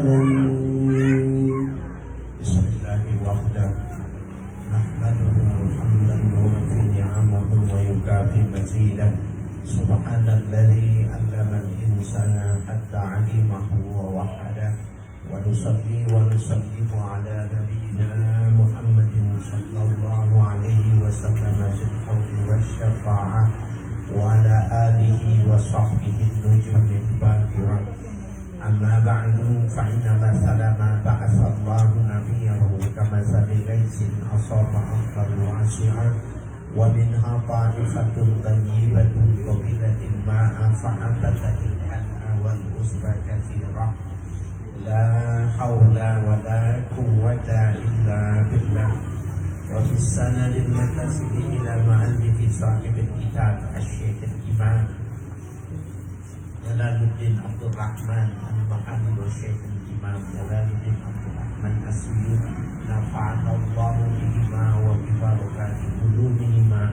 العالمين. بسم الله وحده نحمده حمدا يوفي نعمه ويكافئ مزيدا. سبحان الذي علم الإنسان حتى علمه ووحده. ونصلي ونسلم على نبينا محمد صلى الله عليه وسلم في الحوض والشفاعة وعلى آله وصحبه النجوم الباكرة. أما بعد فإن مثل ما بعث الله نبيه كمثل ليس أصاب أرضا واسعة ومنها طائفة طيبة قبلت الماء فأنبتت الحنة والأسر كثيرة. لا حول ولا قوة إلا بالله. وفي السند المتصل إلى مؤلف صاحب الكتاب الشيخ الإمام Jalaluddin Abdul Rahman Al-Mahadi wa Syekh Al-Imam Jalaluddin Abdul Rahman As-Suyuti nafa'ana Allahu bihima wa bibarakati ulumihima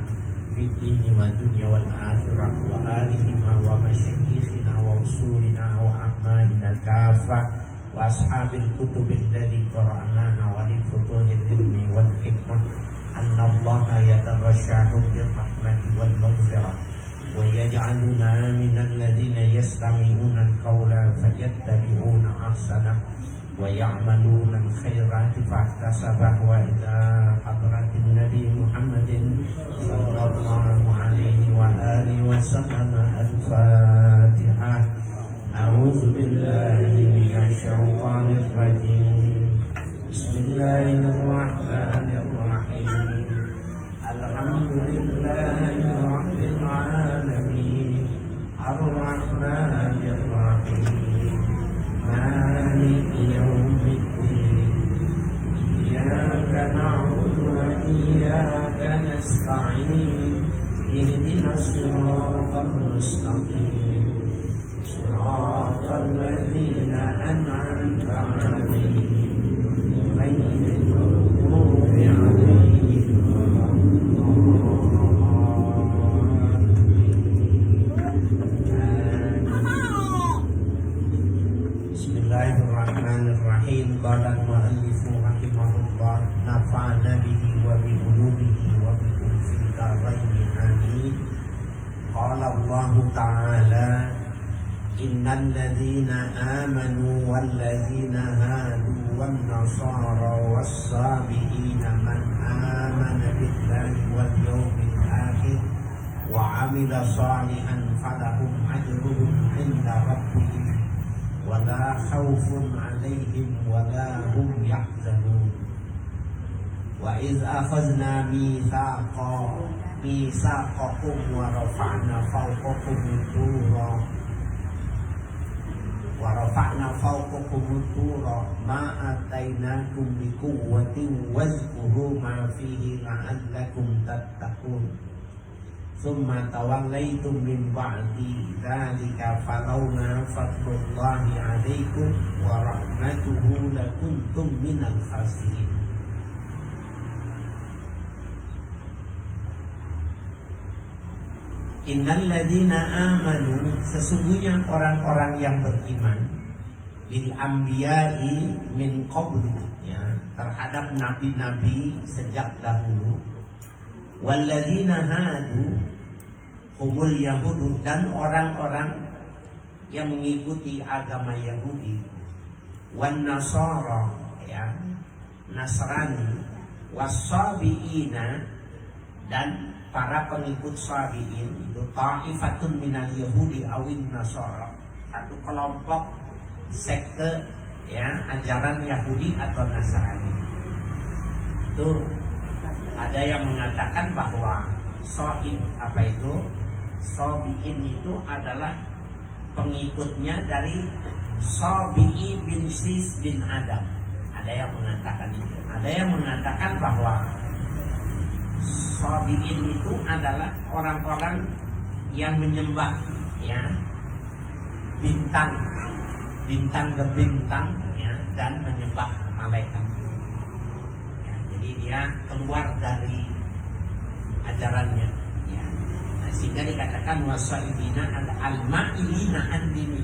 fid dini wa dunya wal akhirah wa alihima wa masyayikhina wa usulina wa ahmadina kafah wa ashabil kutubil ladhi qara'naha wa li futuhil ilmi wal hikmah anna Allaha yatarasyahu bil rahmati wal maghfirah wa yaj'aluna minal ladhina yastami'una al-qawla fayattabi'una ahsanah wa ya'maluna al-khairati fahtasabah wa ila hadratin Nabi Muhammadin sallallahu alaihi wa alihi wa sallam. Al-Fatihah. A'udzu billahi minasy syaithanir rajim. Bismillahirrahmanirrahim. Alhamdulillahi rabbil alamin. Ar-Rahmanir Rahim. Maliki yaumiddin. Iyyaka na'budu wa iyyaka nasta'in. Ihdinas siratal mustaqim. Siratal ladzina an'amta 'alaihim ghairil maghdubi 'alaihim Bismillahirrahmanirrahim. Qala al-mu'allifu rahimahullah nafa'ana bihi wa bi ulumihi wa bi kulli daraini amin. Qala Allah ta'ala innal ladzina amanu wal ladzina hadu wan nasara was sabiina man amana billahi wal yawmil akhir wa 'amila shalihan falahum ajruhum 'inda rabbihim wala khawfun 'alaihim wala hum yahzanun. Wa iz akhadna mitsaqakum wa rafa'na fawqakum tura ma atainakum bi quwwatin wazkuru ma fihi la'allakum tattaqun. Summa tawallaitum min ba'di dzalika falawla fadlullahi 'alaikum wa rahmatuhu lakuntum minal khasirin. Innal ladzina amanu, sesungguhnya orang-orang yang beriman bil anbiya'i min qablu, ya, terhadap nabi-nabi sejak dahulu. Wal ladzina hadu humul yahudu, dan orang-orang yang mengikuti agama Yahudi. Wan nasara, ya, Nasrani. Wasabiina, dan para pengikut sabiin itu ta'ifatun minal yahudi awin nasara, satu kelompok sekte, ya, ajaran Yahudi atau Nasrani. Itu ada yang mengatakan bahwa sabiin itu adalah pengikutnya dari Sabi'i bin Sis bin Adam. Ada yang mengatakan itu. Ada yang mengatakan bahwa Sabiin itu adalah orang-orang yang menyembah, ya, bintang ke bintang, ya, dan menyembah malaikat. Ya, jadi dia keluar dari ajarannya, ya. Nah, sehingga dikatakan wasaibina al-ma'ilina an dini,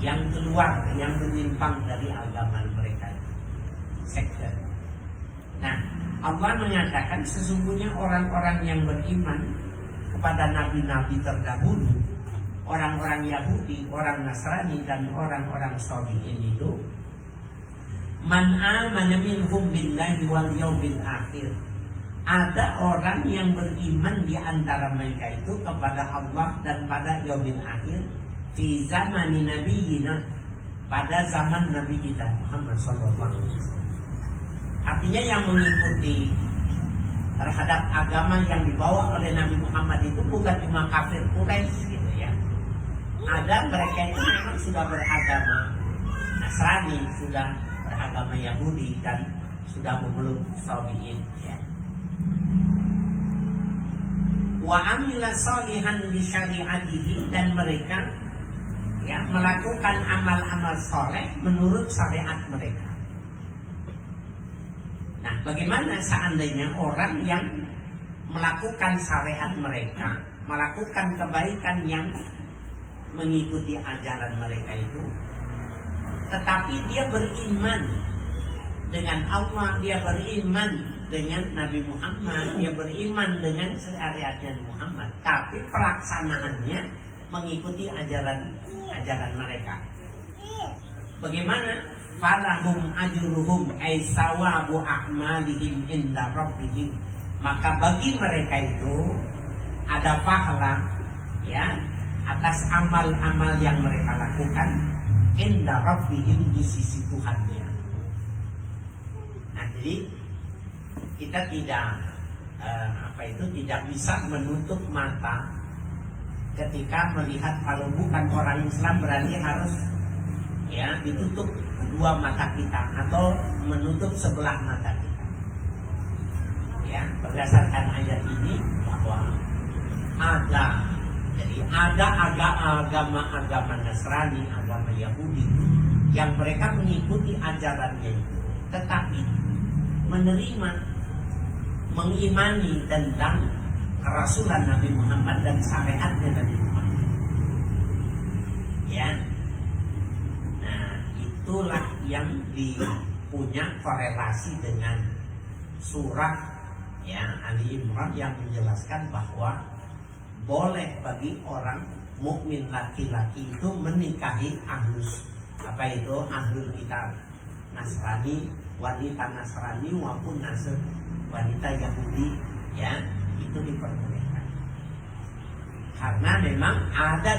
yang keluar, yang menyimpang dari agama mereka, sekte. Nah, Allah mengatakan sesungguhnya orang-orang yang beriman kepada nabi-nabi terdahulu, orang-orang Yahudi, orang Nasrani, dan orang-orang Sabi'in itu, man amana minhum billahi wal yaumil akhir. Ada orang yang beriman di antara mereka itu kepada Allah dan pada yaumil akhir fi zamani nabiyina, pada zaman Nabi kita Muhammad sallallahu alaihi wasallam. Artinya yang mengikuti terhadap agama yang dibawa oleh Nabi Muhammad itu bukan cuma kafir Quraisy gitu ya. Ada mereka itu memang sudah beragama Nasrani, sudah beragama Yahudi, dan sudah memeluk Sabi'in ya. Wa amila salihan li syari'atihi, dan mereka ya melakukan amal-amal soleh menurut syariat mereka. Nah, bagaimana seandainya orang yang melakukan syariat mereka, melakukan kebaikan yang mengikuti ajaran mereka itu, tetapi dia beriman dengan Allah, dia beriman dengan Nabi Muhammad, dia beriman dengan syariatnya Muhammad, tapi pelaksanaannya mengikuti ajaran mereka. Bagaimana? Falahum ajruhum ay sawabu a'malihim inda rabbihim. Maka bagi mereka itu ada pahala ya atas amal-amal yang mereka lakukan inda rabbihim, di sisi Tuhannya. Nah, jadi kita tidak tidak bisa menutup mata ketika melihat kalau bukan orang Islam berarti harus ya ditutup kedua mata kita atau menutup sebelah mata kita. Ya, berdasarkan ayat ini bahwa ada agama Nasrani, agama Yahudi yang mereka mengikuti ajarannya itu, tetapi menerima, mengimani tentang kerasulan Nabi Muhammad dan syariatnya Nabi Muhammad. Ya, nah itulah yang punya korelasi dengan surah ya Ali Imran yang menjelaskan bahwa boleh bagi orang mukmin laki-laki itu menikahi ahlul kitab Nasrani, wanita Nasrani maupun wanita Yahudi ya, itu diperbolehkan. Karena memang ada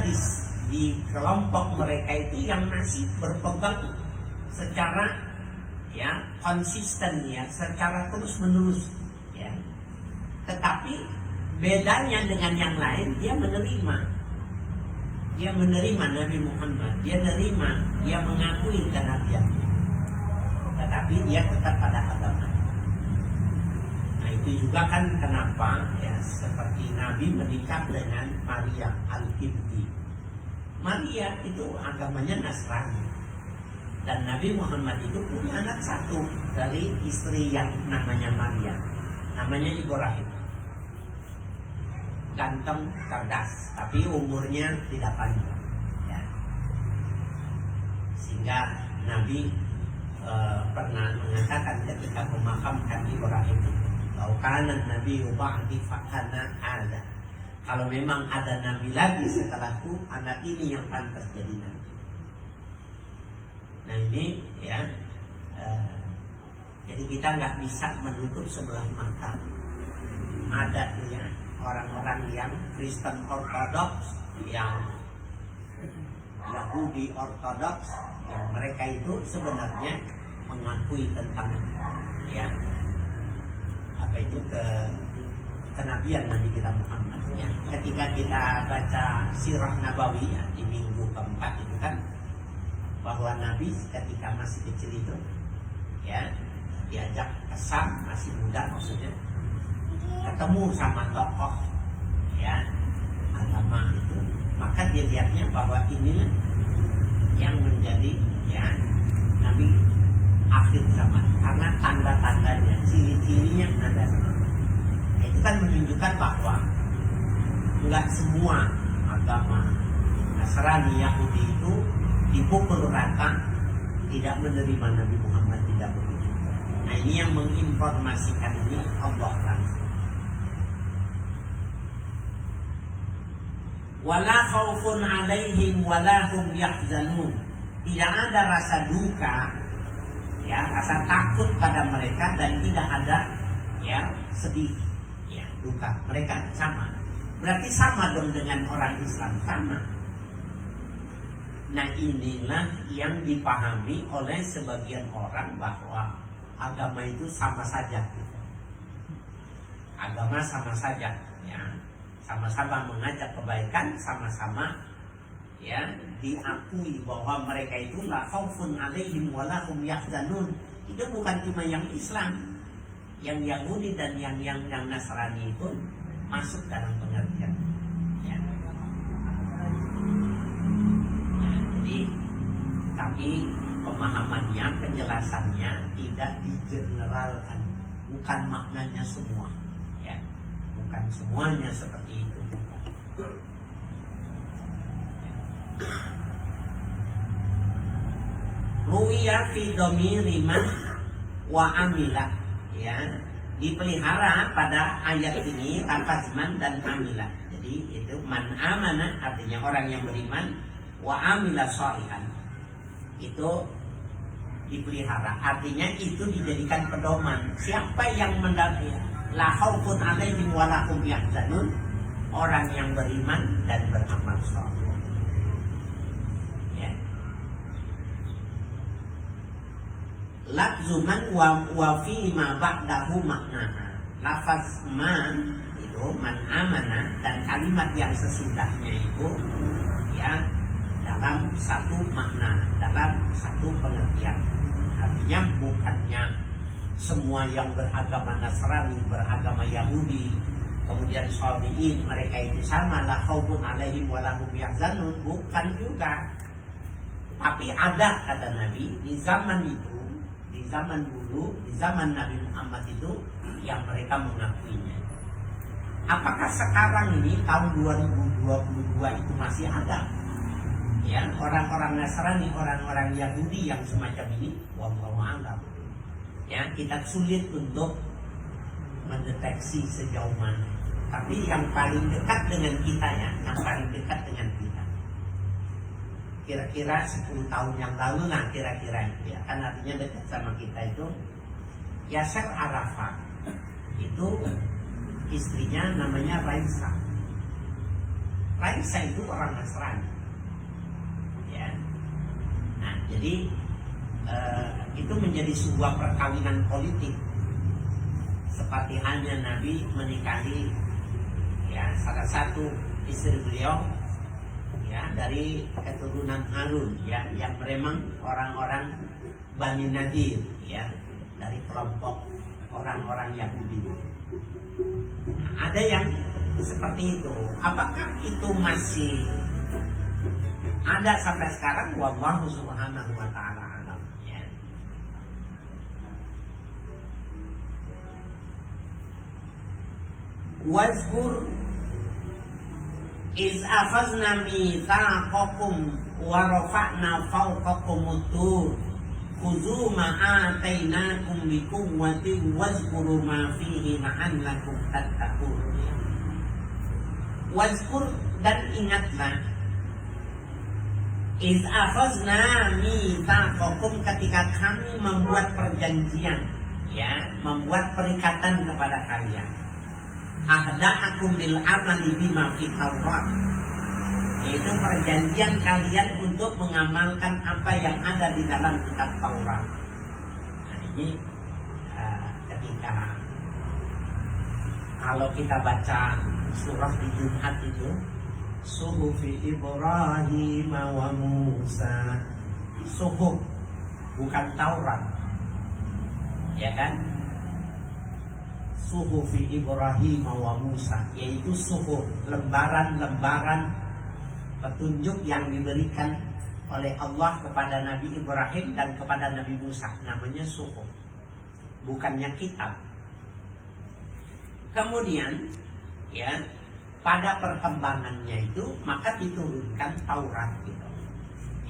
di kelompok mereka itu yang masih berpegang secara ya konsisten ya, secara terus menerus ya. Tetapi bedanya dengan yang lain, dia menerima Nabi Muhammad, dia mengakui kenabiannya, tetapi dia tetap pada agama. Nah, itu juga kan kenapa ya seperti Nabi menikah dengan Maria Al-Qibti. Maria itu agamanya Nasrani, dan Nabi Muhammad itu punya anak satu dari istri yang namanya Maria, namanya Ibrahim. Ganteng, cerdas, tapi umurnya tidak panjang ya. Sehingga Nabi pernah mengatakan ketika memakamkan Ibrahim, "Laukanan Nabi ba'di fakana ada." Kalau memang ada nabi lagi setelahku, anak ini yang pantas jadi nabi. Nah ini ya, jadi kita nggak bisa menutup sebelah mata. Ada ya orang-orang yang Kristen Ortodoks, yang Yahudi Ortodoks, yang mereka itu sebenarnya mengakui tentang ya kenabian Nabi kita Muhammad ya. Ketika kita baca Sirah Nabawiyah di minggu keempat itu kan, bahwa Nabi ketika masih kecil itu ya diajak ke Syam, masih muda maksudnya, ketemu sama tokoh ya agama itu, maka dia lihatnya bahwa inilah yang menjadi ya Nabi akhir zaman, karena tanda-tandanya, ciri-cirinya ada. Itu kan menunjukkan bahwa enggak semua agama Nasrani Yahudi itu dipukul rata, tidak menerima Nabi Muhammad, tidak begitu. Nah ini yang menginformasikan ini Allah langsung. Wala khaufun alaihim wala hum yahzanun. Tidak ada rasa duka, ya, rasa takut pada mereka, dan tidak ada ya sedih, ya, duka. Mereka sama. Berarti sama dong dengan orang Islam, sama. Nah inilah yang dipahami oleh sebagian orang bahwa agama itu sama saja. Agama sama saja, ya, sama-sama mengajak kebaikan, sama-sama ya diakui bahwa mereka itu la khaufun alaihim wa la hum yahzanun. Itu bukan cuma yang Islam, yang Yahudi dan yang Nasrani itu masuk dalam pengertian. Ya. Ya, jadi tapi pemahamannya, penjelasannya tidak digeneralkan, bukan maknanya semua, ya, bukan semuanya seperti itu. Ruwiya fi dhamiri man wa amila, ya, dipelihara pada ayat ini lafaz man dan amila. Jadi itu man amana artinya orang yang beriman, wa amila shalihan itu dipelihara, artinya itu dijadikan pedoman. Siapa yang mendapat la khaufun alaihim wa la hum yahzanun, orang yang beriman dan beramal saleh. Lafzu man wa fi ma ba'dahu maknaha. Lafaz man itu man amana, dan kalimat yang sesudahnya itu ya dalam satu makna, dalam satu pengertian. Artinya bukannya semua yang beragama Nasrani, beragama Yahudi, kemudian Sabi'in, mereka itu sama, la khaufun alaihim wa la hum yahzanun, bukan juga. Tapi ada, kata Nabi, di zaman itu, di zaman dulu, di zaman Nabi Muhammad itu, yang mereka mengakuinya. Apakah sekarang ini tahun 2022 itu masih ada? Ya, orang-orang Nasrani, orang-orang Yahudi yang semacam ini, wallahu a'lam. Ya, kita sulit untuk mendeteksi sejauh mana. Tapi yang paling dekat dengan kita, ya, yang paling dekat dengan kita, kira-kira 10 tahun yang lalu lah, kira-kira itu, ya, kan artinya dekat sama kita itu. Yasser Arafat itu istrinya namanya Raisa. Raisa itu orang Nasrani, ya. Nah, jadi itu menjadi sebuah perkawinan politik, seperti halnya Nabi menikahi ya salah satu istri beliau ya dari keturunan Harun, ya, yang memang orang-orang Bani Nadir, ya, dari kelompok orang-orang Yahudi. Nah, ada yang seperti itu. Apakah itu masih ada sampai sekarang? Wallahu subhanahu wa ta'ala alam, ya. Wazkur iz akhazna mitsaqakum wa rafa'na fawqakumut tur khudhu ma atainakum biquwwatin wazkuru ma fihi la'allakum tattaqun. Wazkur, dan ingatlah, iz akhazna mitsaqakum, ketika kami membuat perjanjian, ya, membuat perikatan kepada kalian. Ahda'akum bil amali bima fi Taurat, yaitu perjanjian kalian untuk mengamalkan apa yang ada di dalam kitab Taurat. Nah, ini ketika kalau kita baca surah di Jumat itu, Suhufi Ibrahim wa Musa, suhuf bukan Taurat, ya kan? Suhufi Ibrahim wa Musa, yaitu suhuf, lembaran-lembaran petunjuk yang diberikan oleh Allah kepada Nabi Ibrahim dan kepada Nabi Musa, namanya suhuf, bukannya kitab. Kemudian, ya, pada perkembangannya itu maka diturunkan Taurat, gitu.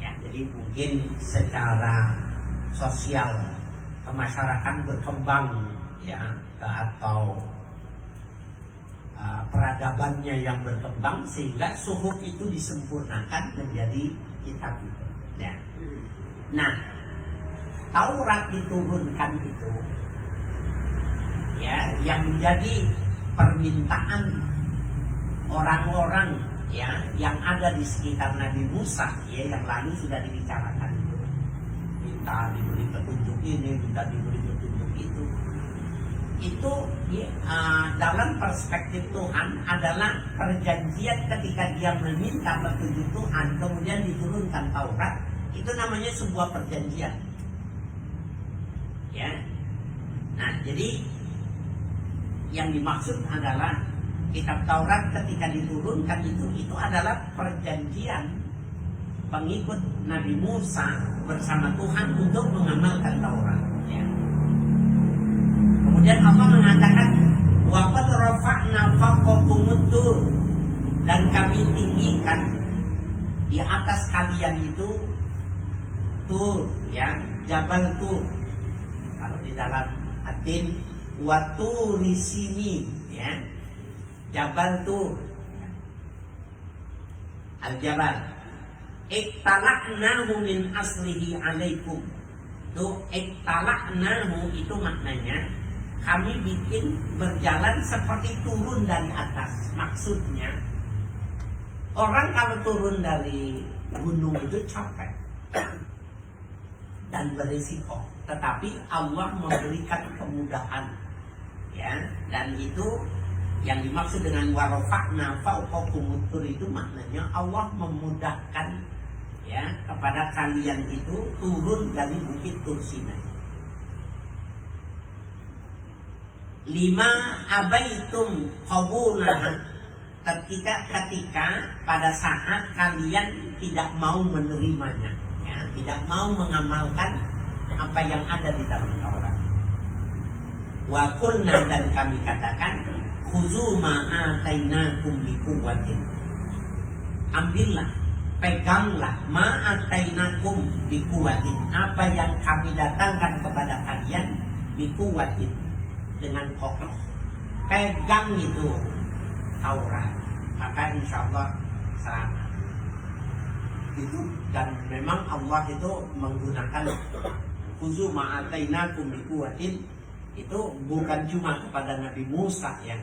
Ya, jadi mungkin secara sosial masyarakat berkembang ya, atau peradabannya yang berkembang sehingga suhuf itu disempurnakan menjadi kitab itu. Ya. Nah, Taurat diturunkan itu ya yang menjadi permintaan orang-orang ya yang ada di sekitar Nabi Musa ya yang lalu sudah dibicarakan itu. Minta diberi petunjuk ini, minta diberi petunjuk itu. Itu ya, dalam perspektif Tuhan adalah perjanjian ketika dia meminta petunjuk Tuhan kemudian diturunkan Taurat, itu namanya sebuah perjanjian. Ya. Nah, jadi yang dimaksud adalah kitab Taurat ketika diturunkan itu adalah perjanjian pengikut Nabi Musa bersama Tuhan untuk mengamalkan Taurat. Ya. Kemudian Allah mengatakan wa qad rafa'na fawqakumut tur, dan kami tinggikan di atas kalian itu Tur, ya, Jabal Tur. Kalau di dalam Atin watu risini ya, Jabal Tur, Al-Jabal. Iktala'nahu min aslihi alaikum. Tuh, iktala'nahu itu maknanya kami bikin berjalan seperti turun dari atas. Maksudnya orang kalau turun dari gunung itu capek dan berisiko, tetapi Allah memberikan kemudahan ya, dan itu yang dimaksud dengan warafa'na fawqakumut tur itu maknanya Allah memudahkan ya kepada kalian itu turun dari bukit Tur Sinai. 5 abaitum qabunaha, ketika pada saat kalian tidak mau menerimanya ya, tidak mau mengamalkan apa yang ada di dalam Taurat. Wa qulna, dan kami katakan khuzu ma atainakum biquwwatin, ambillah, peganglah ma atainakum biquwwatin, apa yang kami datangkan kepada kalian biquwwatin, dengan kokoh. Pegang itu Taurat, maka insya Allah selamat. Itu, dan memang Allah itu menggunakan khuzu ma atainakum biquwwatin itu bukan cuma kepada Nabi Musa ya,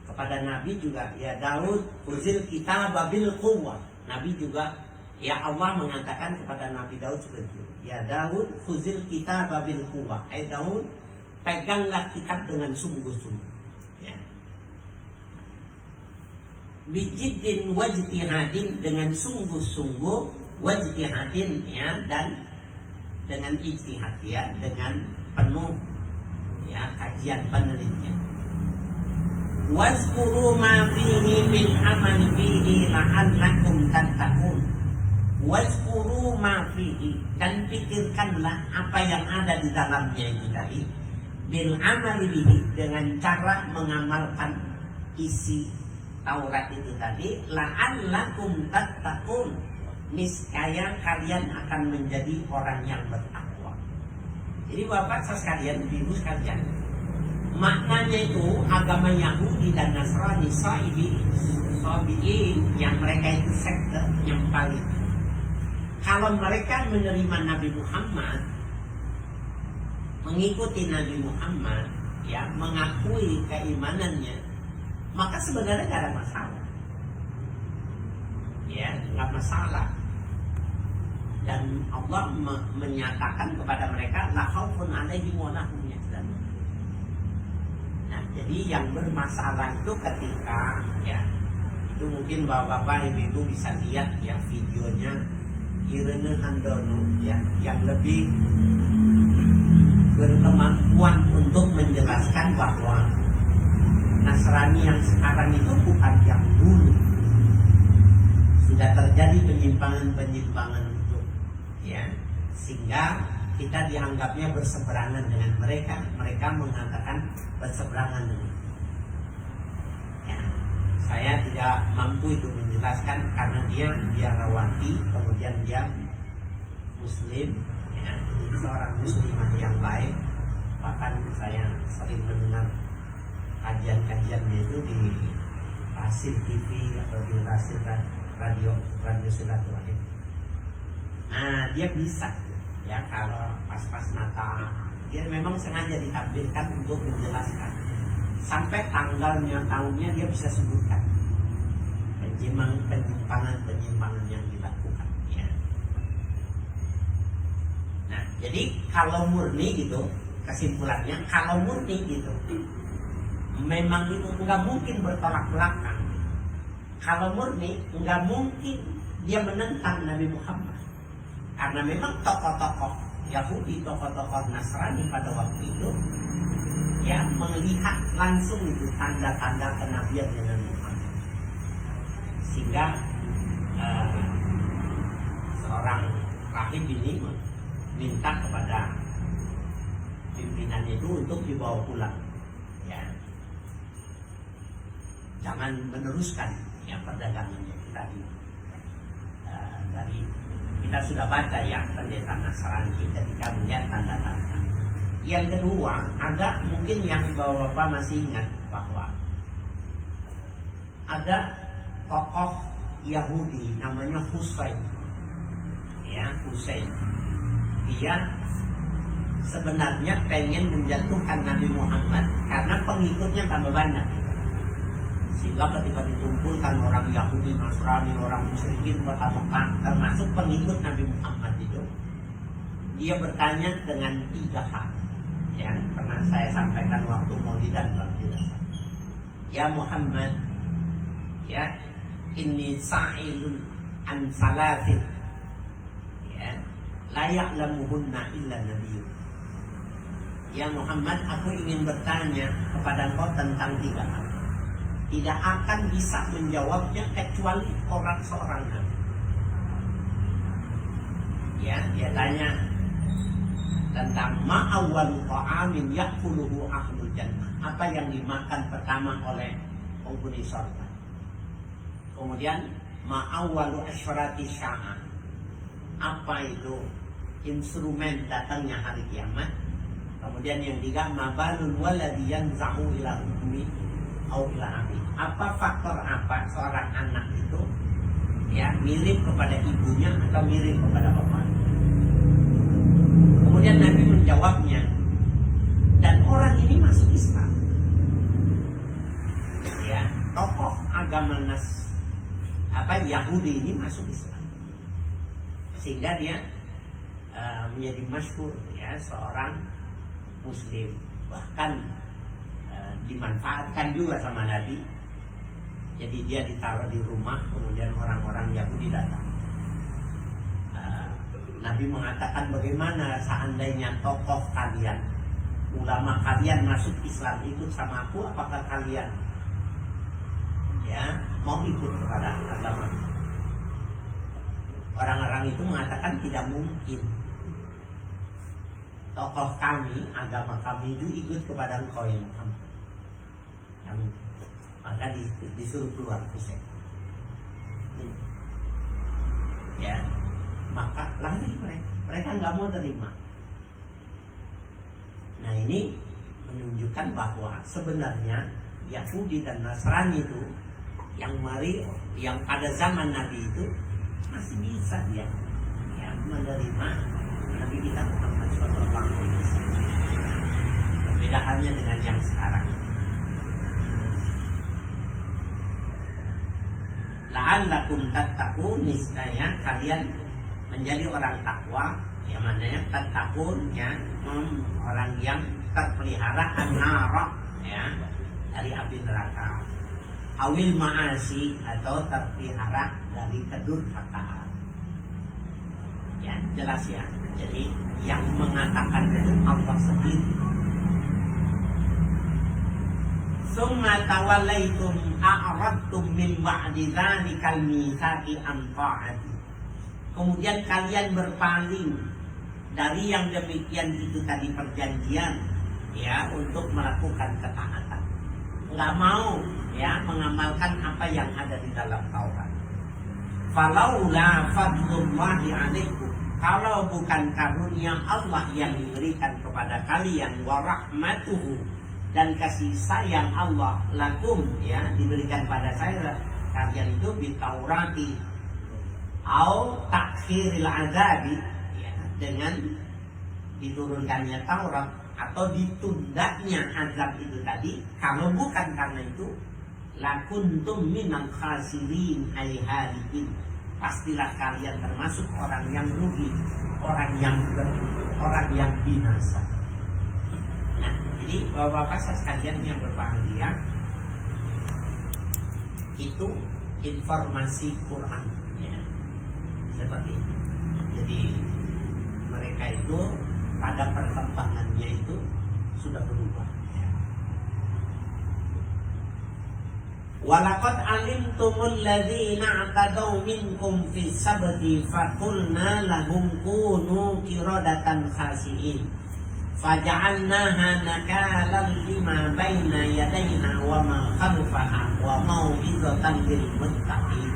kepada Nabi juga ya. Daud khuzil kitab bil quwwah, Nabi juga ya, Allah mengatakan kepada Nabi Daud seperti itu, ya Daud khuzil kitab bil quwwah, Daud peganglah kitab dengan sungguh-sungguh ya. Bijiddin wajtihadin, dengan sungguh-sungguh, wajtihadin ya, dan dengan ijtihad ya, dengan penuh ya kajian penelitian. Wazkuru ma fihi min amal fihi la'allakum tattaqun. Wazkuru ma fihi, dan pikirkanlah apa yang ada di dalamnya itu tadi, bil amal bihi, dengan cara mengamalkan isi Taurat itu tadi, la'allakum tattaqun, niscaya kalian akan menjadi orang yang bertakwa. Jadi Bapak sekalian, Ibu sekalian, maknanya itu agama Yahudi dan Nasrani, Sabi'in, yang mereka itu sekte yang paling. Kalau mereka menerima Nabi Muhammad, mengikuti Nabi Muhammad, ya, mengakui keimanannya, maka sebenarnya tidak ada masalah. Ya, nggak masalah. Dan Allah menyatakan kepada mereka la khaufun 'alaihim wa la hum yahzanun. Nah, jadi yang bermasalah itu ketika ya, itu mungkin bapak-bapak, ibu-ibu bisa lihat ya videonya Irene Handono ya, yang lebih berkemampuan untuk menjelaskan bahwa Nasrani yang sekarang itu bukan yang dulu. Sudah terjadi penyimpangan-penyimpangan itu ya, sehingga kita dianggapnya berseberangan dengan mereka. Mereka mengatakan berseberangan dengan ya. Saya tidak mampu itu menjelaskan karena dia biarawati, kemudian dia muslim, ya, seorang muslimah yang baik. Bahkan saya sering mendengar kajian-kajiannya itu di hasil TV atau di hasil radio silaturahim. Nah, dia bisa ya kalau pas-pas Natal dia memang sengaja ditampilkan untuk menjelaskan sampai tanggalnya, tahunnya dia bisa sebutkan penyimpangan yang dilakukan ya. Nah, jadi kalau murni gitu, kesimpulannya kalau murni gitu memang itu nggak mungkin bertolak belakang. Kalau murni nggak mungkin dia menentang Nabi Muhammad, karena memang tokoh-tokoh Yahudi, tokoh-tokoh Nasrani pada waktu itu ya melihat langsung itu tanda-tanda kenabian Nabi Muhammad, sehingga seorang rahib ini minta kepada pimpinan itu untuk dibawa pulang ya, jangan meneruskan ya perdagangannya tadi. Dari kita sudah baca ya pendeta Nasrani ketika melihat tanda-tanda. Yang kedua, ada mungkin yang bapak-bapak masih ingat bahwa ada tokoh Yahudi namanya Husain. Ya, Husain. Dia sebenarnya pengen menjatuhkan Nabi Muhammad karena pengikutnya tambah banyak. Sehingga ketika dikumpulkan orang Yahudi, Nasrani, orang musyrikin kota Mekah, termasuk pengikut Nabi Muhammad itu, dia bertanya dengan 3 hal yang pernah saya sampaikan waktu Maulidan waktu itu. Ya Muhammad, ya inni sa'ilun an salatin, ya la ya'lamuhunna illa nabiyyun. Ya Muhammad, aku ingin bertanya kepada engkau tentang 3 hal. Tidak akan bisa menjawabnya kecuali seorang nabi. Ya, dia tanya tentang ma'awwalu ta'amin ya'kuluhu ahlul jannah. Apa yang dimakan pertama oleh penghuni surga. Kemudian ma'awwalu asyrati sya'ah. Apa itu instrumen datangnya hari kiamat. Kemudian yang 3, mabalul waladi yanza'u ila ummi au ila abi. Apa faktor apa seorang anak itu ya mirip kepada ibunya atau mirip kepada bapaknya. Kemudian Nabi menjawabnya, dan orang ini masuk Islam. Ya, tokoh agama Yahudi ini masuk Islam. Sehingga dia menjadi masyhur ya, seorang muslim. Bahkan dimanfaatkan juga sama Nabi. Jadi dia ditaruh di rumah, kemudian orang-orang Yahudi datang. Nabi mengatakan, bagaimana seandainya tokoh kalian, ulama kalian masuk Islam, ikut sama aku, apakah kalian ya mau ikut kepada agama? Orang-orang itu mengatakan tidak mungkin. Tokoh kami, agama kami itu ikut kepada engkau ya Muhammad. Maka disuruh keluar Husain. Ya, maka lari mereka nggak mau terima. Nah, ini menunjukkan bahwa sebenarnya Yahudi dan Nasrani itu yang pada zaman Nabi itu masih bisa dia ya menerima Nabi kita Muhammad SAW. Berbeda halnya dengan yang sekarang. La'allakum tattaqun, niscaya kalian menjadi orang takwa, yang mananya tattaqun ya, orang yang terpelihara an-nara ya, dari api neraka. Awil ma'asi, atau terpelihara dari kedurhakaan. Ya, jelas ya. Jadi yang mengatakan itu Allah sendiri. Summa tawallaitum a'radtum min ba'di dzalikal mitsaqi an ta'ati. Kemudian kalian berpaling dari yang demikian itu tadi perjanjian ya untuk melakukan ketaatan. Enggak mau ya mengamalkan apa yang ada di dalam Taurat. Falaula fadlullahi 'alaikum, kalau bukan karunia Allah yang diberikan kepada kalian, wa rahmatuhu, dan kasih sayang Allah lakum, ya, diberikan pada saya kalian itu bitaurati au takhiril azabi, ya, dengan diturunkannya Taurat atau ditundanya azab itu tadi. Kalau bukan karena itu, lakuntum minal khasirin ayhadiin, pastilah kalian termasuk orang yang rugi, orang yang binasa. Nah, jadi bapak-bapak sekalian yang berbahagia, itu informasi Quran, ya, seperti itu. Jadi mereka itu pada perkembangannya itu sudah berubah. Walaqad alimtumul ladzina a'tadaw minkum fis sabti faqulna lahum kunu qiradatan khasi'in faja'alnaha nakalan lima baina yadayna wa ma khalfaha wa mau'izatan lil muttaqin.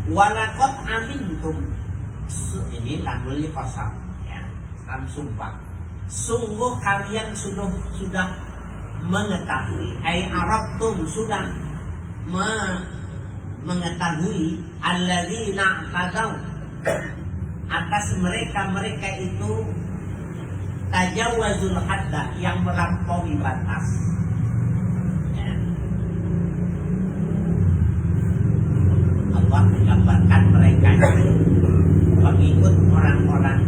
Walaqad alimtum, ini lamul qasam, ya, lam sumpah. Sungguh kalian sudah mengetahui, ai arabtum, sudah mengetahui, alladzina tadaw, atas mereka itu tajawazul hadda, yang melampaui batas, ya. Allah menggambarkan mereka itu pengikut orang-orang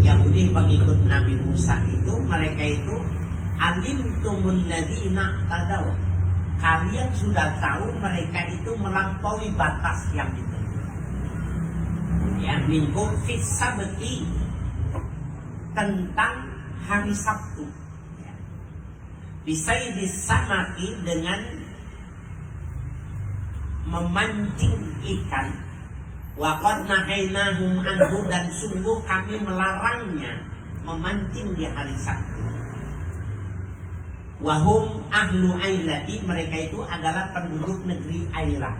Yahudi, pengikut Nabi Musa itu, mereka itu alimtumul ladzina tadaw, kalian sudah tahu mereka itu melampaui batas yang ditentukan, ya, minkum fis sabti, tentang hari Sabtu, ya. Bisa disamaki dengan memancing ikan. Wa qad nahainahum anhu, dan sungguh kami melarangnya memancing di hari Sabtu. Wa hum ahlu Ailati, mereka itu adalah penduduk negeri Ailah.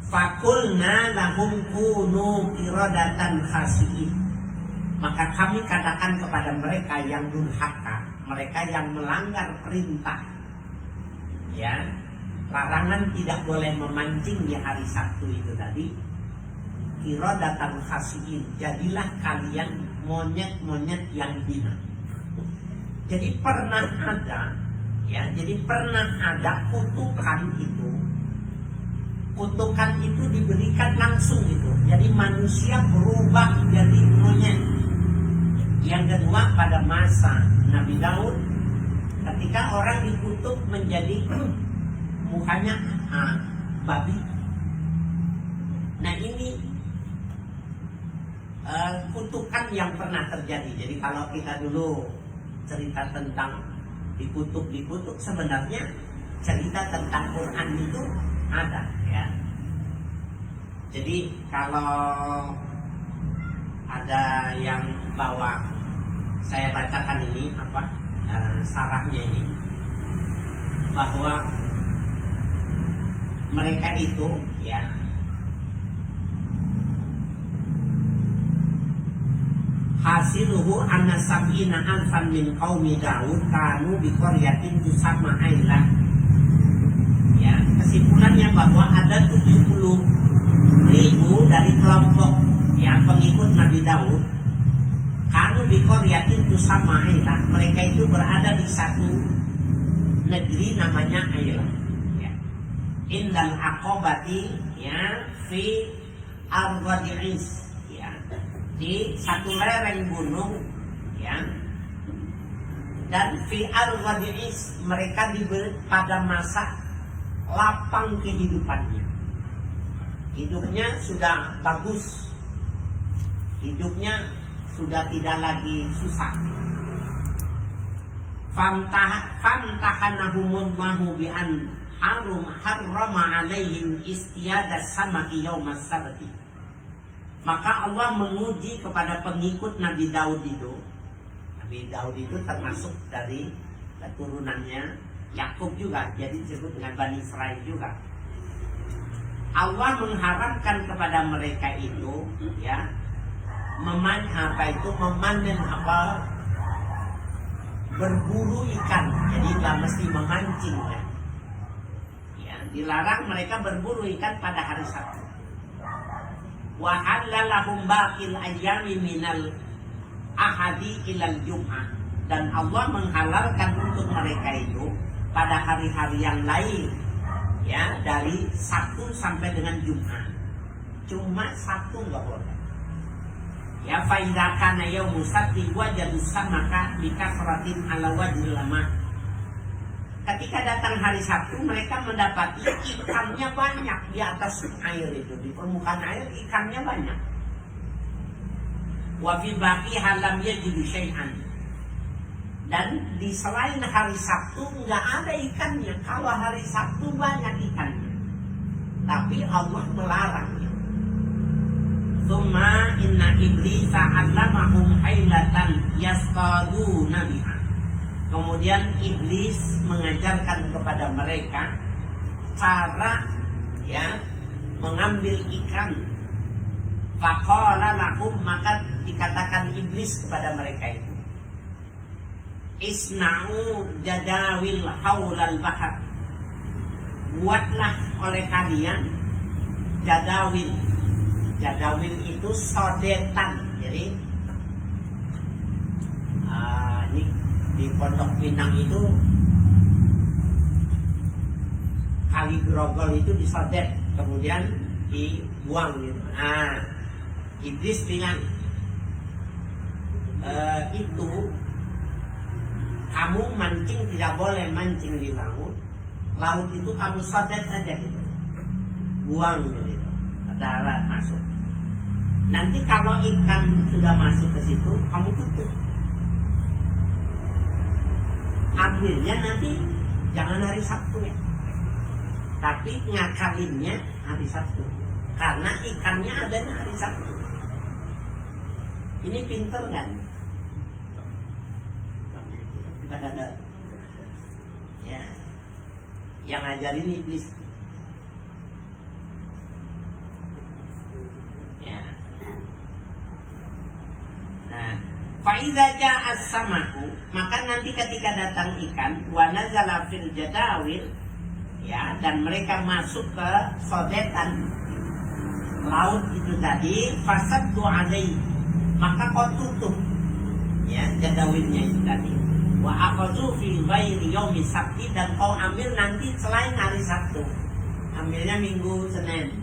Fakulna lahum kunu qiradatan khasi'in, maka kami katakan kepada mereka yang durhaka, mereka yang melanggar perintah, ya, larangan tidak boleh memancing di hari Sabtu itu tadi, qiradatan khasi'in, jadilah kalian monyet-monyet yang hina. Jadi pernah ada, ya, jadi pernah ada kutukan itu diberikan langsung itu. Jadi manusia berubah jadi monyet. Yang kedua, pada masa Nabi Daud, ketika orang dikutuk menjadi mukanya babi. Nah, ini kutukan yang pernah terjadi. Jadi kalau kita dulu cerita tentang dikutuk, sebenarnya cerita tentang Quran itu ada, ya. Jadi kalau ada yang bawa, saya bacakan ini sarahnya ini, bahwa mereka itu, ya, hasiluhu anna sab'ina alfan min qaumi Daud kanu bi qaryatin tusamma Ailah. Ya, kesimpulannya bahwa ada 70.000 dari kelompok yang pengikut Nabi Daud, kanu bi qaryatin tusamma Ailah, mereka itu berada di satu negeri namanya Ailah. Indal Aqobati, ya, fi Al-Ghadi'is, ya, di satu lereng gunung, ya. Dan fi Al-Ghadi'is, mereka diberi pada masa lapang kehidupannya. Hidupnya sudah bagus, hidupnya sudah tidak lagi susah. Famtahanahumullahu bi'an harrama alaihim istiyada samaki yaumas sabti. Maka Allah menguji kepada pengikut Nabi Daud itu. Nabi Daud itu termasuk dari keturunannya Yakub juga, jadi disebut dengan Bani Israel juga. Allah mengharapkan kepada mereka itu, ya, memanen apa, berburu ikan. Jadi nggak mesti memancing, ya. Ya, dilarang mereka berburu ikan pada hari Sabtu. Wa halalahum baqil ayyami minal ahadi ilal jum'ah, dan Allah menghalalkan untuk mereka itu pada hari-hari yang lain, ya, dari Sabtu sampai dengan Jumat. Cuma Sabtu nggak boleh. Ya, fa idza kana yaumus sabti wajadu samaka bikasratin ala wajhil lama. Ketika datang hari Sabtu, mereka mendapati ikannya banyak di atas air itu, di permukaan air ikannya banyak. Wa fi baqiha lam yajidu syai'an. Dan di selain hari Sabtu nggak ada ikannya. Kalau hari Sabtu banyak ikannya, tapi Allah melarangnya. Tsumma inna iblisa 'allamahum hailatan yasqaduna biha. Kemudian iblis mengajarkan kepada mereka cara, ya, mengambil ikan. Faqala lahum, maka dikatakan iblis kepada mereka itu, isna'u jadawil haulal bahar. Buatlah oleh kalian jadawil. Jadawil itu sodetan. Jadi ini di Pondok Pinang itu kali grogol itu disodet, kemudian dibuang gitu. Iblis bilang, itu kamu mancing tidak boleh mancing di laut. Laut itu kamu sodet aja gitu, buang gitu, darat masuk. Nanti kalau ikan sudah masuk ke situ, kamu tutup. Ambilnya nanti jangan hari Sabtu, ya, tapi ngakalinnya hari Sabtu, karena ikannya adanya hari Sabtu. Ini pinter kan? Ada, ya, yang ngajarin iblis. Ya. Nah, faiza ja'as samaku, maka nanti ketika datang ikan, wa nazala fil jadawil, ya, dan mereka masuk ke sodetan laut itu tadi, fasaddu alaihi, maka kau tutup, ya, jadawilnya itu tadi. Wa akhadhu fi ghairi yaumi sabti, dan kau ambil nanti selain hari Sabtu, ambilnya Minggu Senin.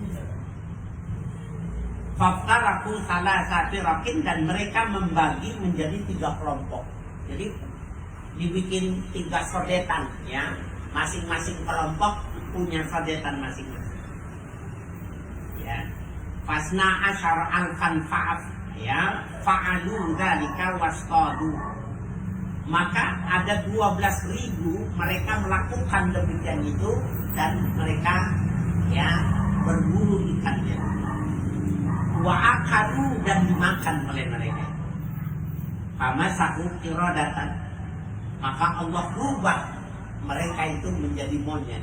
Faftaraku salah satu rakin, dan mereka membagi menjadi 3 kelompok. Jadi dibikin 3 sodetan, ya, masing-masing kelompok punya sodetan masing-masing. Ya, fasna asyar alfan fa'af, ya, fa'alu dzalika wasqadu. Maka ada 12.000 mereka melakukan demikian itu, dan mereka, ya, berburu ikannya. Wa akalu, dan dimakan oleh mereka. Famasahu qiradatan, maka Allah rubah mereka itu menjadi monyet.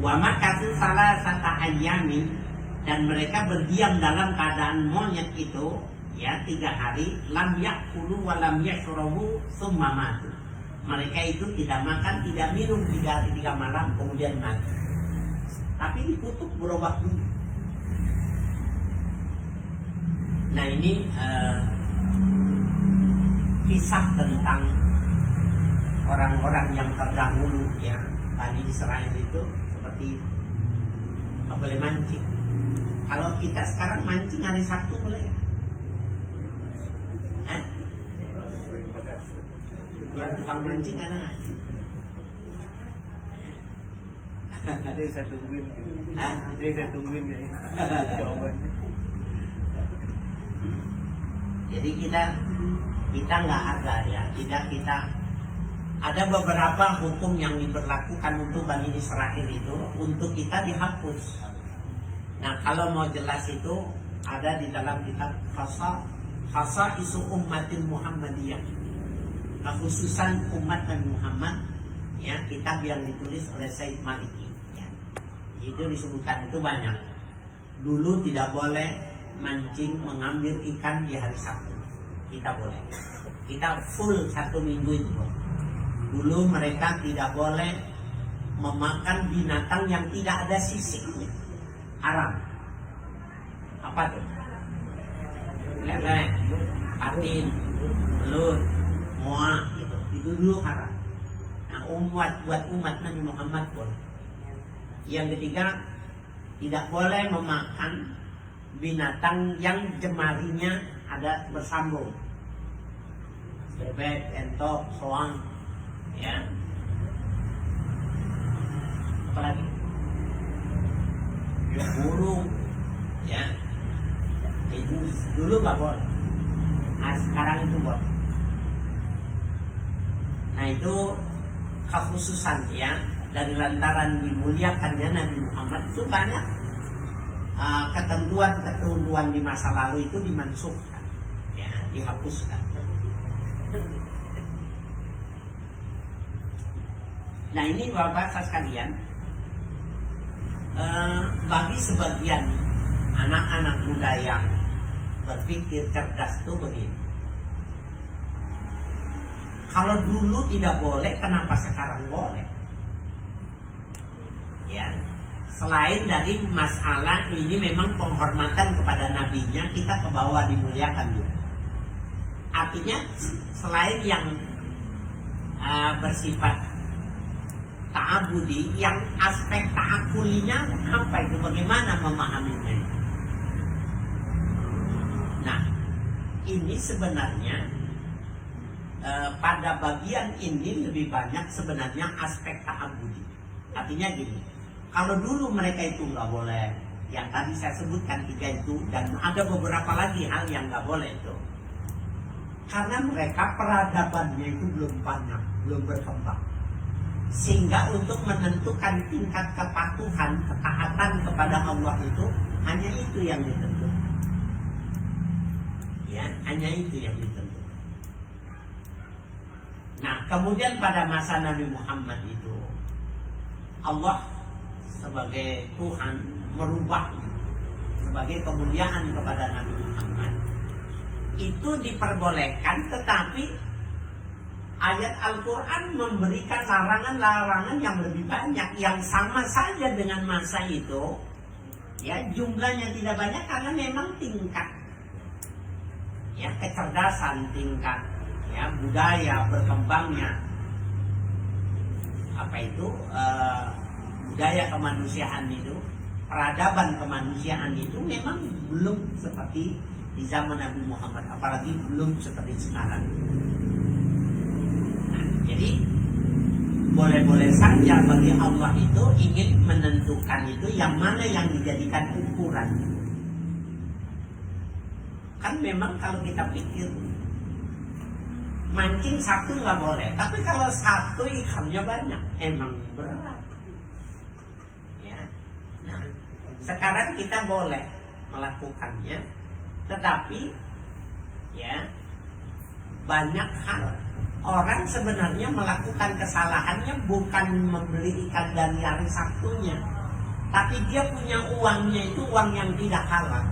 Wa makathu salasata ayyamin, dan mereka berdiam dalam keadaan monyet itu, ya, 3 hari. Lam yakulu wa lam yashrabu summa matu. Mereka itu tidak makan, tidak minum 3 hari 3 malam, kemudian mati. Tapi dikutuk berobat dulu. Nah, ini kisah tentang orang-orang yang terdahulu, ya, Bani Israel itu seperti itu. Nggak boleh mancing. Kalau kita sekarang mancing hari Sabtu boleh ya? Yang tukang mancing ada nggak? Ada yang saya tungguin. Ada yang saya tungguin ya. Jawaban. Jadi kita nggak ada, ya, kita ada beberapa hukum yang diberlakukan untuk Bani Israel itu untuk kita dihapus. Nah, kalau mau jelas itu ada di dalam kitab Khasa Isu Ummatil Muhammadiyah. kekhususan umat Nabi Muhammad, ya, kitab yang ditulis oleh Said Maliki, ya. Itu disebutkan itu banyak. Dulu tidak boleh mancing mengambil ikan di hari Sabtu. Kita boleh. Kita full 1 minggu itu. Dulu mereka tidak boleh memakan binatang yang tidak ada sisiknya. Haram. Apa tuh? Lele, patin, belut, moa, gitu. Itu dulu haram. Nah, buat umat Nabi Muhammad pun. Yang ketiga, tidak boleh memakan binatang yang jemarinya ada bersambung. Bebek, entok, soang, ya. Apalagi? Ya, burung, ya. Itu dulu nggak boleh. Nah, sekarang itu boleh. Nah, itu kekhususan, ya, dari lantaran dimuliakannya Nabi Muhammad itu banyak ketentuan di masa lalu itu dimansuhkan, ya, dihapuskan. Nah, ini Bapak sekalian, bagi sebagian anak-anak muda yang berpikir cerdas itu begini. Kalau dulu tidak boleh, kenapa sekarang boleh? Ya, selain dari masalah ini memang penghormatan kepada nabinya, kita ke bawah dimuliakan juga. Artinya selain yang bersifat ta'abudi, yang aspek ta'akulinya apa itu, bagaimana memahaminya? Nah, ini sebenarnya pada bagian ini lebih banyak sebenarnya aspek ta'abudi. Artinya gini, kalau dulu mereka itu nggak boleh, yang tadi saya sebutkan 3 itu, dan ada beberapa lagi hal yang nggak boleh itu, karena mereka peradabannya itu belum banyak, belum berkembang, sehingga untuk menentukan tingkat kepatuhan, ketaatan kepada Allah itu hanya itu yang ditentukan, ya, hanya itu yang ditentukan. Nah, kemudian pada masa Nabi Muhammad itu, Allah sebagai Tuhan merubah sebagai kemuliaan kepada Nabi Muhammad itu diperbolehkan, tetapi ayat Al-Quran memberikan larangan-larangan yang lebih banyak, yang sama saja dengan masa itu, ya, jumlahnya tidak banyak karena memang tingkat, ya, kecerdasan, tingkat, ya, budaya berkembangnya, apa itu, budaya kemanusiaan itu, peradaban kemanusiaan itu memang belum seperti di zaman Nabi Muhammad, apalagi belum seperti sekarang. Nah, jadi boleh-boleh saja bagi Allah itu ingin menentukan itu yang mana yang dijadikan ukuran. Kan memang kalau kita pikir mancing 1 nggak boleh, tapi kalau 1 ikannya banyak, emang berat. Ya. Nah, sekarang kita boleh melakukannya, tetapi, ya, banyak hal. Orang sebenarnya melakukan kesalahannya bukan membeli ikan dari hari Sabtunya, tapi dia punya uangnya itu uang yang tidak halal.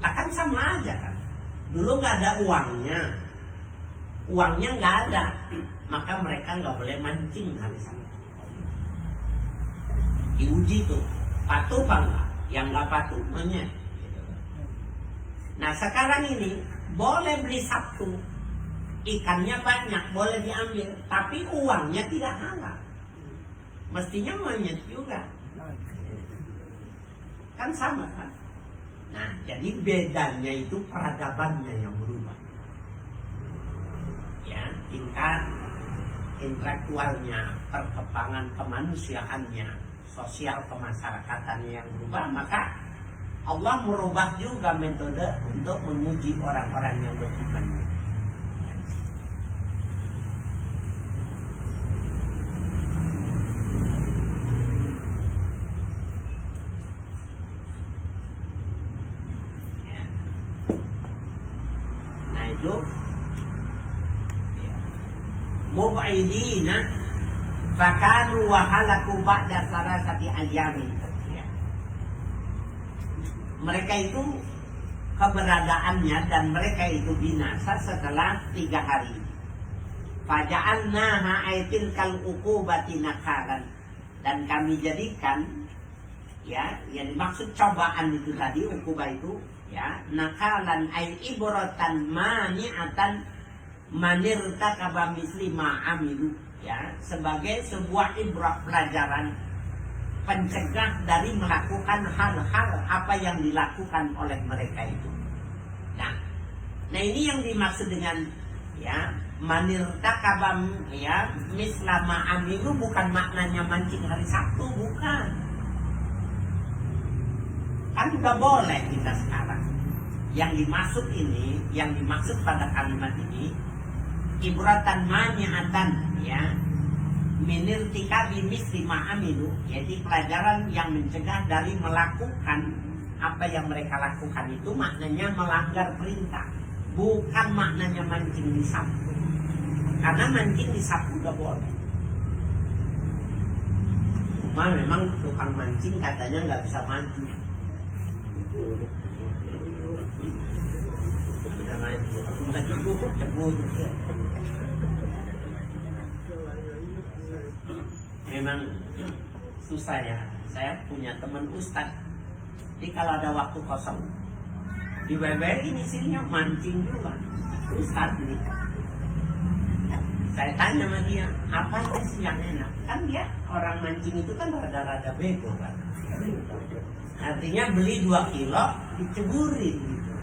Nah, kan sama aja kan. Dulu nggak ada uangnya nggak ada, maka mereka nggak boleh mancing hari Sabtu. Diuji tuh, patuh apa enggak? Yang nggak patuh monyet. Nah, sekarang ini boleh beli Sabtu, ikannya banyak, boleh diambil, tapi uangnya tidak halal. Mestinya monyet juga, kan sama kan? Nah, jadi bedanya itu peradabannya yang berubah, ya, tingkat intelektualnya, perkembangan kemanusiaannya, sosial kemasyarakatannya yang berubah, maka Allah merubah juga metode untuk menguji orang-orang yang beriman. Nah, itu, mub'idina fakanu wa halaku ba'da salasati ayyamin. Mereka itu keberadaannya dan mereka itu binasa setelah 3 hari. Faja'alnaha aitil kal uqubati nakalan, dan kami jadikan ya yang dimaksud cobaan itu tadi, ukubah itu ya, nakalan ay ibratan mani'atan manirtakaba misli ma'amilu, ya, sebagai sebuah ibrah, pelajaran pencegah dari melakukan hal-hal apa yang dilakukan oleh mereka itu. Nah ini yang dimaksud dengan ya manirtakaba ya misla ma'amilu, bukan maknanya mancing hari Sabtu, bukan. Kan juga boleh kita sekarang. Yang dimaksud ini, yang dimaksud pada kalimat ini, ibratan mani'atan ya minirtika bimisli ma'amilu, yaitu pelajaran yang mencegah dari melakukan apa yang mereka lakukan itu, maknanya melanggar perintah, bukan maknanya mancing di Sabtu. Karena mancing di Sabtu gak boleh. Cuma memang tukang mancing katanya nggak bisa mancing. Memang susah ya. Saya punya teman ustad, jadi kalau ada waktu kosong di WBR ini sininya mancing juga ustad ini. Saya tanya sama dia, apa sih yang enak? Kan dia orang mancing itu kan rada-rada bego kan. Artinya beli 2 kilo diceburin gitu.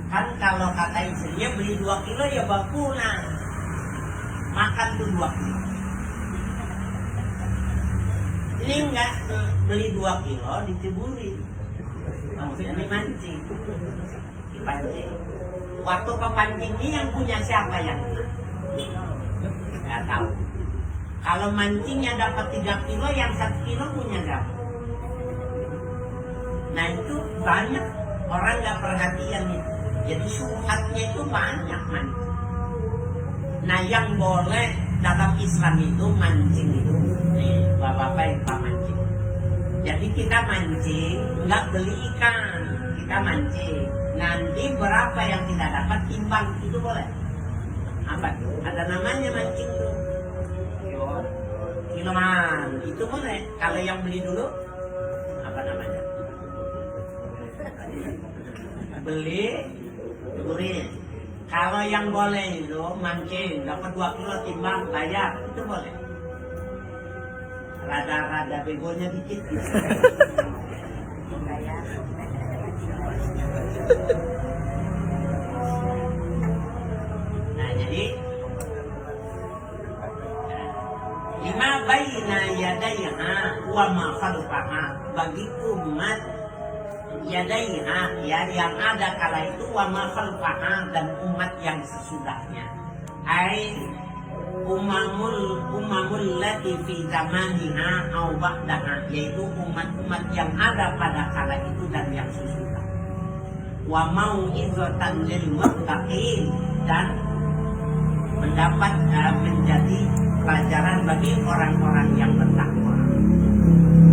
Kan kalau kata istrinya beli 2 kilo ya bakulan, makan tuh 2 kilo. Ini enggak, beli 2 kilo diceburin, maksudnya dimancing, dipancing. Waktu kepancing ini yang punya siapa yang nggak tahu. Kalau mancingnya dapat 3 kilo, yang 1 kilo punya siapa? Nah itu banyak orang nggak perhatian itu. Jadi syubhatnya itu banyak mancing. Nah yang boleh dalam Islam itu mancing itu, nih bapak-bapak yang pak mancing. Jadi kita mancing nggak beli ikan, kita mancing. Nanti berapa yang kita dapat timbang, itu boleh. Apa tuh? Ada namanya mancing tuh. Kiloan, itu boleh. Kalau yang beli dulu apa namanya? Beli kurir. Kalau yang boleh itu mancing dapat 2 kilo timbang bayar, itu boleh. Rada-rada begonya dikit gitu. Nah jadi lima baina yadaiha wa ma khalfaha, bagi umat yadaiha ya yang ada kala itu, wa ma khalfaha, dan umat yang sesudahnya, ai umamul lati fi zamaniha au ba'daha, yaitu umat-umat yang ada pada kala itu dan yang sesudah. Wa mau'izatan lil muttaqin, dan mendapat menjadi pelajaran bagi orang-orang yang bertakwa.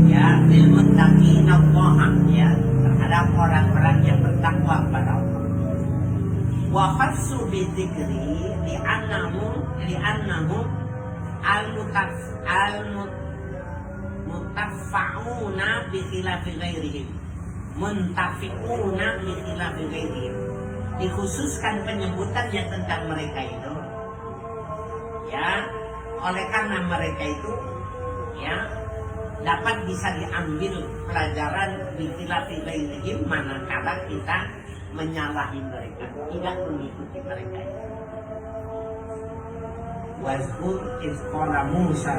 Ya, lil muttaqin Allah, ya, terhadap orang-orang yang bertakwa kepada Allah. Wa khassu bi dzikri li'annahu al-mutaffa'una bi khilafi ghairihim, muntafi'una bi khilafi ghairihim. Dikhususkan penyebutannya tentang mereka itu, ya, oleh karena mereka itu ya dapat bisa diambil pelajaran di khilafi ghairihim, manakala kita menyalahi mereka, tidak mengikuti mereka itu. Wazkur izqala Musa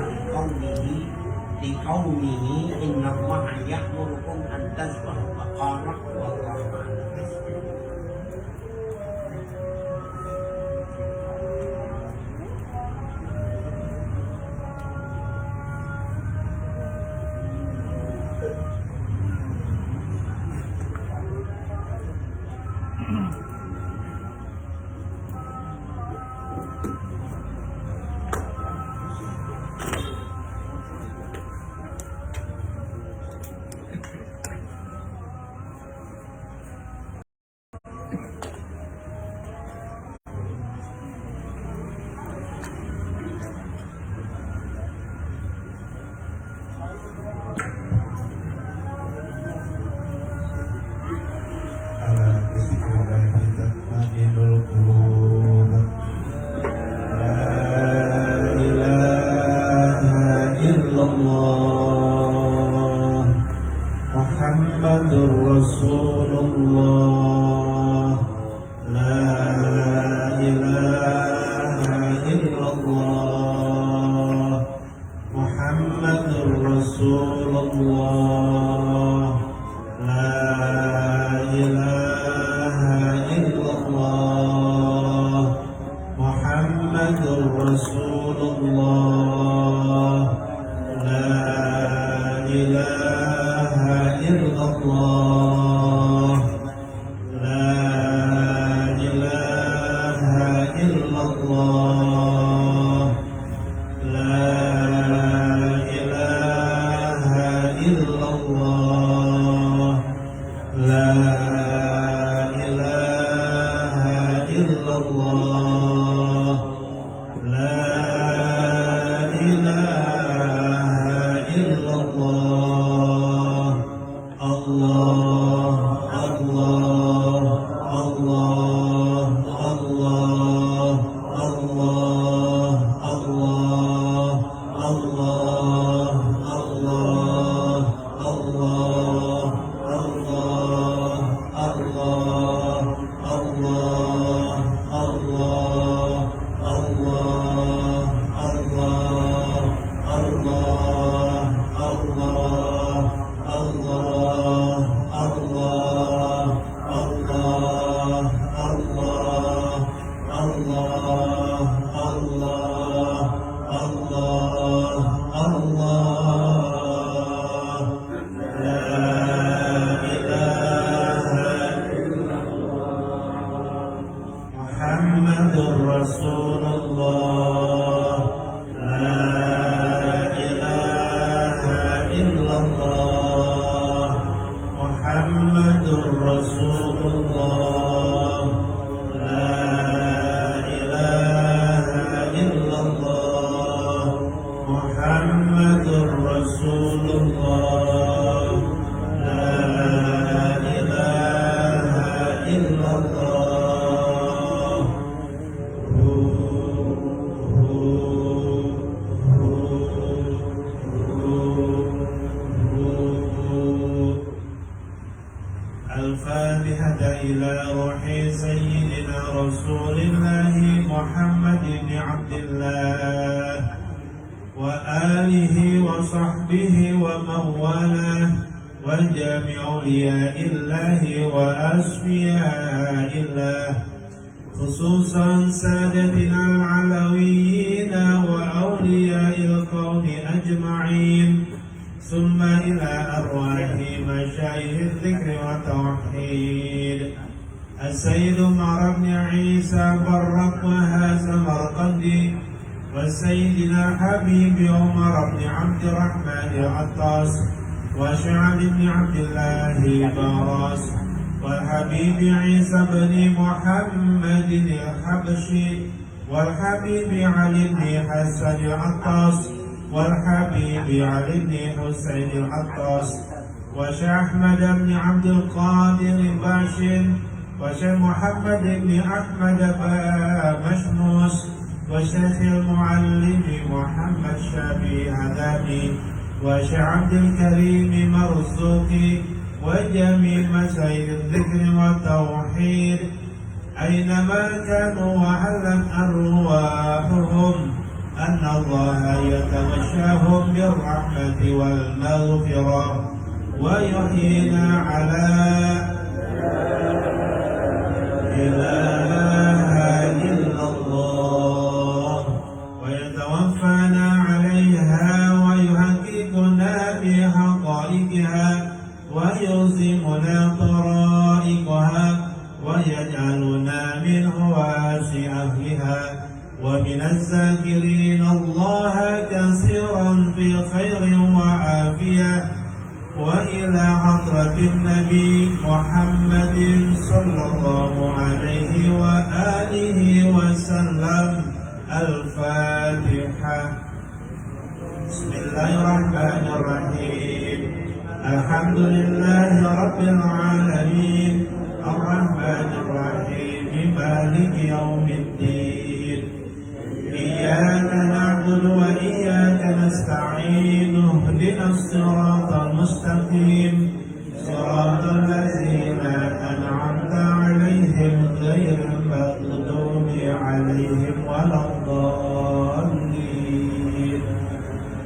liqaumihi innallaha ya'murukum an tazbahu baqarah wallahu a'lam. الله محمد رسول الله لا إله إلا الله محمد رسول الله لا إله إلا الله محمد رسول الله لا إله إلا الله لا إله إلا الله لا إله إلا الله لا إله إلا الله لا إله إلا الله الله الله الله الله الله الله الله الله الله الله الله الله محمد رسول الله لا إله إلا الله محمد رسول الله لا إله إلا الله محمد رسول الله لا إله إلا الله الفاتحة إلى روح سيدنا رسول الله محمد بن عبد الله وآله وصحبه ومن والاه وجميع أولياء الله وأصفياء الله خصوصا سادتنا العلويين وأولياء الكون أجمعين ثم إلى أرواح مشايخ الذكر والتوحيد السيد عمر بن عيسى برق وهذا مرقدي وسيدنا حبيب عمر بن عبد الرحمن العطاس وشعب بن عبد الله باراس والحبيب عيسى بن محمد الحبشي والحبيب علي بن حسن العطاس والحبيب علي بن حسين العطاس وشيخ أحمد بن عبد القادر باشر وشيخ محمد بن أحمد مشموس وشيخ المعلم محمد شابي هدامي وشيخ عبد الكريم مرزوقي وجميع مشايخ الذكر والتوحيد أينما كانوا وعلم أرواحهم أن الله يتغشاهم بالرحمة والمغفرة ويحيينا على إله إلا الله ويتوفانا عليها ويحققنا بحقائقها ويلزمنا طرائقها ويجعلنا من هواس أهلها ومن الذاكرين الله كثيرا في خير وعافية وإلى حضرة النبي محمد صلى الله عليه وآله وسلم الفاتحة. بسم الله الرحمن الرحيم. الحمد لله رب العالمين الرحمن الرحيم مالك يوم الدين إياك نعبد وإياك نستعين اهدنا الصراط المستقيم صراط الذين أنعمت عليهم غير المغضوب عليهم ولا الضالين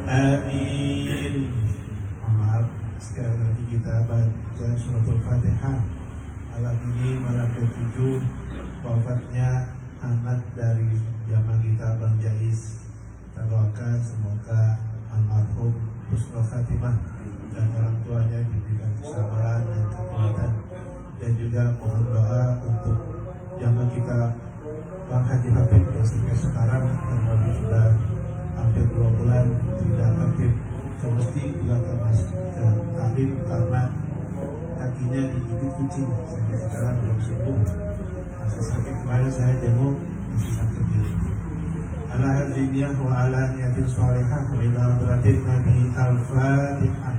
آمين. Maaf, sekali lagi kita baca suratul Fatihah. Malam ini malam ke-7 wafatnya anak dari jamaah kita Bang Jais. Kita doakan semoga almarhum husnul khatimah dan orang tuanya diberikan kesabaran dan kekuatan, dan juga mohon doa untuk jamaah kita Bang Haji Habib yang sampai sekarang terlalu sudah hampir 2 bulan tidak aktif semesti juga termasuk ke taklim karena kakinya digigit kucing sampai sekarang belum sembuh. Masih sakit kemarin saya jenguk, masih sakit diri. Ala hadriniyah wa ala niyatin sholihah wa ila hadratin Nabi al-Fatihah.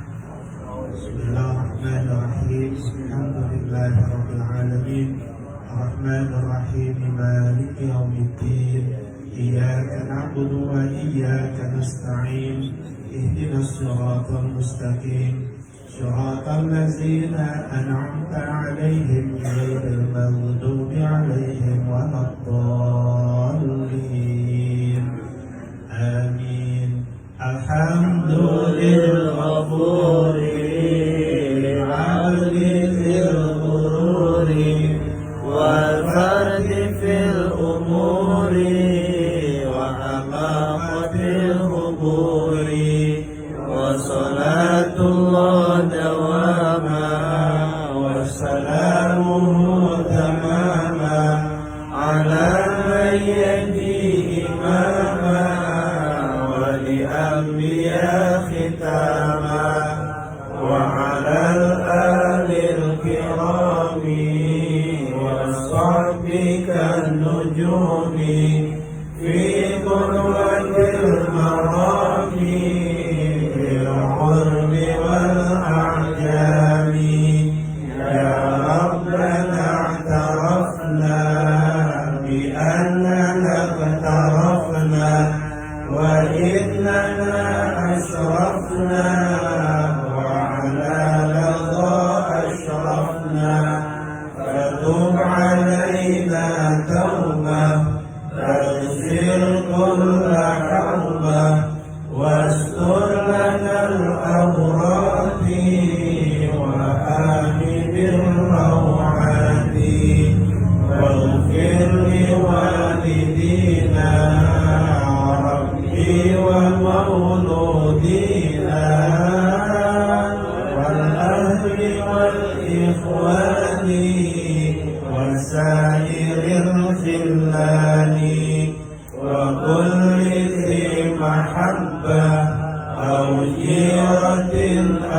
Bismillahirrahmanirrahim. Alhamdulillahi rabbil alamin. Ar-Rahmanir-Rahim. Maliki yaumiddin. Iyyaka na'budu wa iyyaka nasta'in. Ihdinas siratal mustaqim. Siratal ladzina an'amta 'alaihim ghairil maghdubi 'alaihim waladdallin. Amin. Alhamdulillah ghafuri 'abdil ghururi wal fardi fil umuri wa amaqatil huburi wa salatullah dawama wa salamuhu tamama ala man yahdi imama wa li anbiya khitama wa ala al-alil kirami wa sahbika nujumi fi qurwatil marami bil urbi wal a'jami ya rabbana i'tarafna bi annana i'tarafna wa innana ashrafna wa ala ladha ashrafna fatub alayna tawbah فاغفر كل حربة واستر لنا الأوراد وآمن الروعات واغفر لوالدينا ربي ومولودينا والأهل والإخوان وسائر الخلان وكل ذي محبة أو جيرة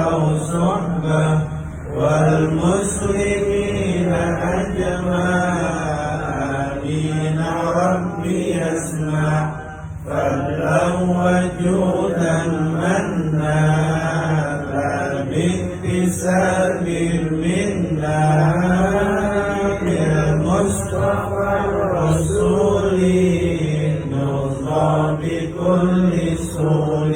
أو صحبة والمسلمين أجمعين ربي يسمع فضلا وجودا منا لا باكتساب منا بالمصطفى الرسول نرضى بكل سول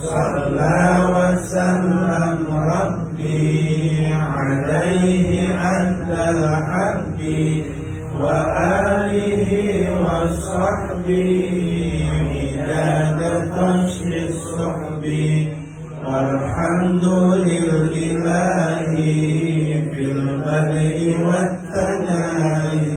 صلى وسلم ربي عليه أنت الحق وآله وصحبه مداد تشفي الصحب والحمد لله